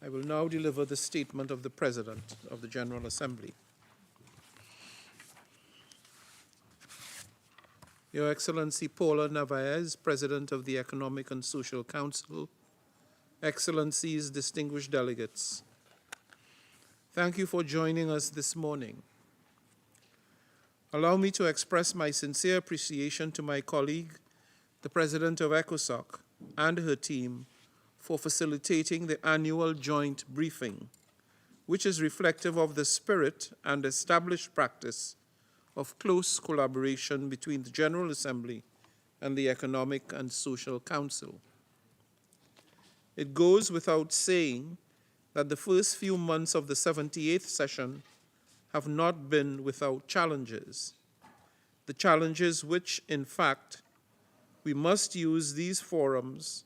I will now deliver the statement of the President of the General Assembly. Your Excellency Paula Narváez, President of the Economic and Social Council, Excellencies, distinguished delegates, thank you for joining us this morning. Allow me to express my sincere appreciation to my colleague, the President of ECOSOC, and her team for facilitating the annual joint briefing, which is reflective of the spirit and established practice of close collaboration between the General Assembly and the Economic and Social Council. It goes without saying that the first few months of the 78th session have not been without challenges. The challenges which, in fact, we must use these forums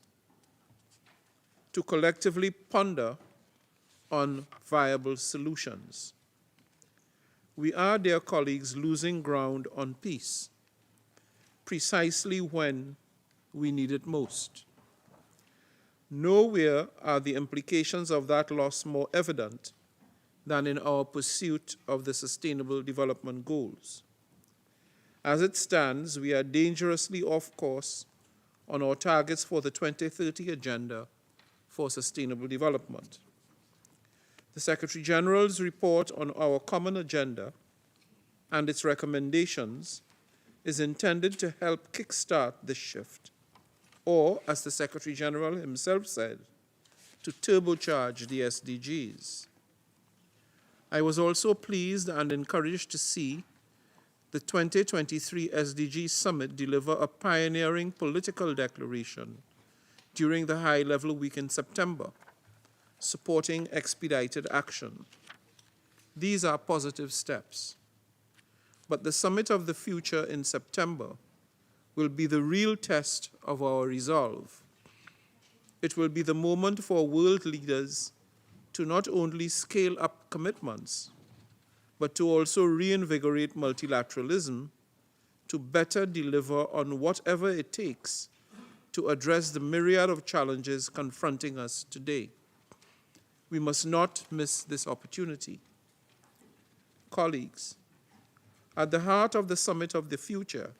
to collectively ponder on viable solutions. We are, dear colleagues, losing ground on peace, precisely when we need it most. Nowhere are the implications of that loss more evident than in our pursuit of the Sustainable Development Goals. As it stands, we are dangerously off course on our targets for the 2030 Agenda for Sustainable Development. The Secretary General's report on our common agenda and its recommendations is intended to help kickstart this shift, or, as the Secretary General himself said, to turbocharge the SDGs. I was also pleased and encouraged to see the 2023 SDG Summit deliver a pioneering political declaration during the high-level week in September, supporting expedited action. These are positive steps. But the Summit of the Future in September will be the real test of our resolve. It will be the moment for world leaders to not only scale up commitments, but to also reinvigorate multilateralism to better deliver on whatever it takes to address the myriad of challenges confronting us today. We must not miss this opportunity. Colleagues, at the heart of the Summit of the Future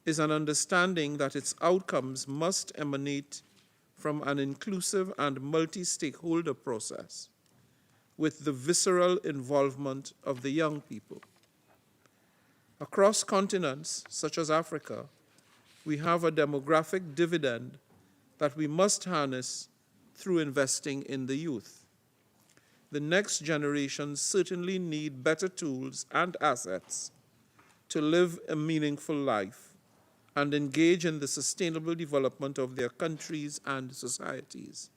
is an understanding that its outcomes must emanate from an inclusive and multi-stakeholder process with the visceral involvement of the young people. Across continents, such as Africa, we have a demographic dividend that we must harness through investing in the youth. The next generation certainly need better tools and assets to live a meaningful life and engage in the sustainable development of their countries and societies,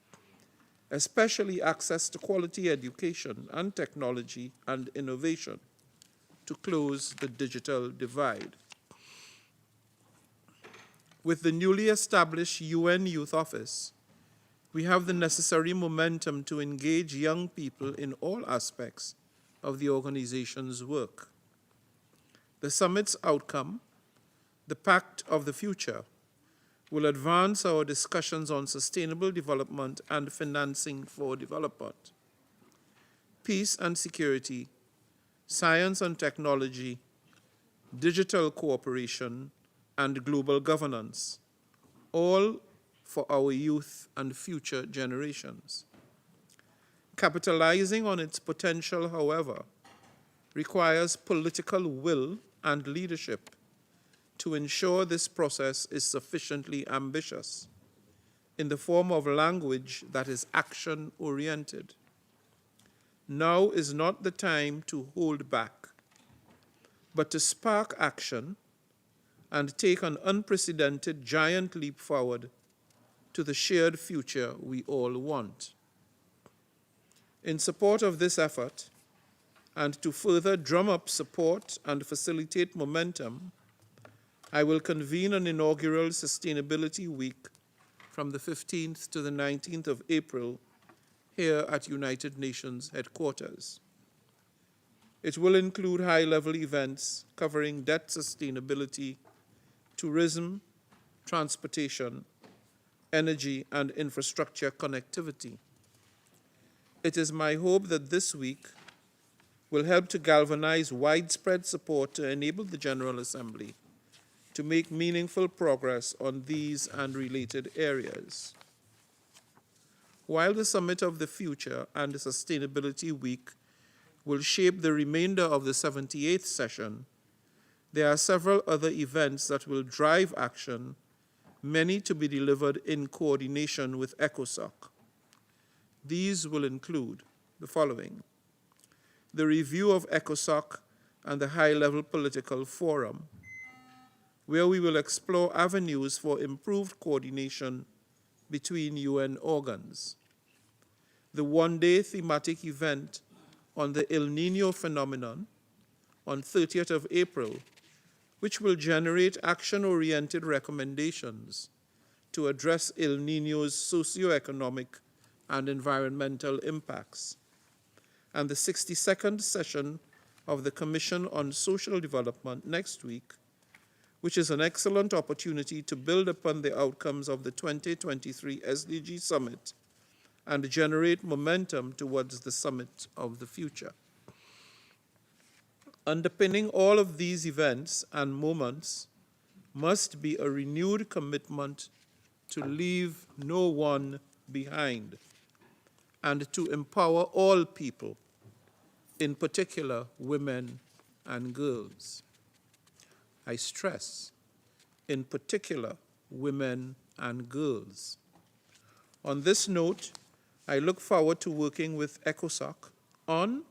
especially access to quality education and technology and innovation to close the digital divide. With the newly established UN Youth Office, we have the necessary momentum to engage young people in all aspects of the organization's work. The summit's outcome, the Pact of the Future, will advance our discussions on sustainable development and financing for development. Peace and security, science and technology, digital cooperation, and global governance, all for our youth and future generations. Capitalizing on its potential, however, requires political will and leadership to ensure this process is sufficiently ambitious in the form of language that is action-oriented. Now is not the time to hold back, but to spark action and take an unprecedented giant leap forward to the shared future we all want. In support of this effort, and to further drum up support and facilitate momentum, I will convene an inaugural Sustainability Week from the 15th to the 19th of April here at United Nations headquarters. It will include high-level events covering debt sustainability, tourism, transportation, energy, and infrastructure connectivity. It is my hope that this week will help to galvanize widespread support to enable the General Assembly to make meaningful progress on these and related areas. While the Summit of the Future and the Sustainability Week will shape the remainder of the 78th session, there are several other events that will drive action, many to be delivered in coordination with ECOSOC. These will include the following: the review of ECOSOC and the High-Level Political Forum, where we will explore avenues for improved coordination between UN organs. The one-day thematic event on the El Niño phenomenon on 30th of April, which will generate action-oriented recommendations to address El Niño's socioeconomic and environmental impacts. And the 62nd session of the Commission on Social Development next week, which is an excellent opportunity to build upon the outcomes of the 2023 SDG Summit and generate momentum towards the Summit of the Future. Underpinning all of these events and moments must be a renewed commitment to leave no one behind and to empower all people, in particular women and girls. I stress, in particular, women and girls. On this note, I look forward to working with ECOSOC on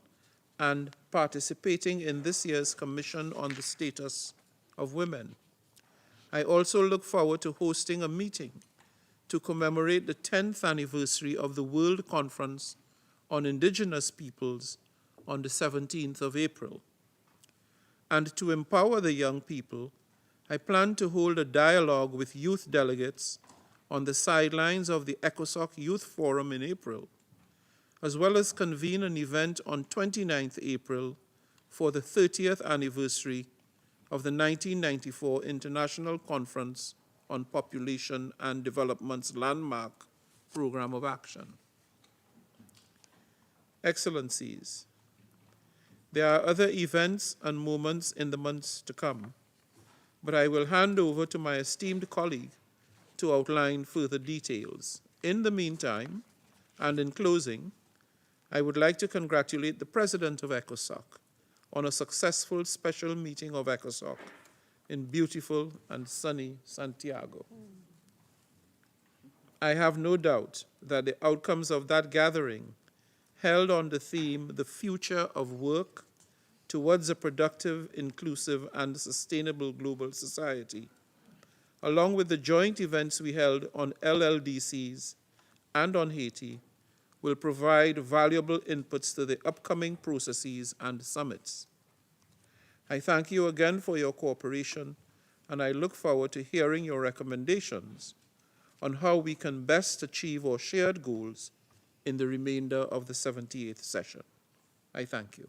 and participating in this year's Commission on the Status of Women. I also look forward to hosting a meeting to commemorate the 10th anniversary of the World Conference on Indigenous Peoples on the 17th of April. And to empower the young people, I plan to hold a dialogue with youth delegates on the sidelines of the ECOSOC Youth Forum in April, as well as convene an event on 29th April for the 30th anniversary of the 1994 International Conference on Population and Development's landmark program of action. Excellencies, there are other events and moments in the months to come, but I will hand over to my esteemed colleague to outline further details. In the meantime, and in closing, I would like to congratulate the President of ECOSOC on a successful special meeting of ECOSOC in beautiful and sunny Santiago. I have no doubt that the outcomes of that gathering, held on the theme, the future of work towards a productive, inclusive, and sustainable global society, along with the joint events we held on LLDCs and on Haiti, will provide valuable inputs to the upcoming processes and summits. I thank you again for your cooperation, and I look forward to hearing your recommendations on how we can best achieve our shared goals in the remainder of the 78th session. I thank you.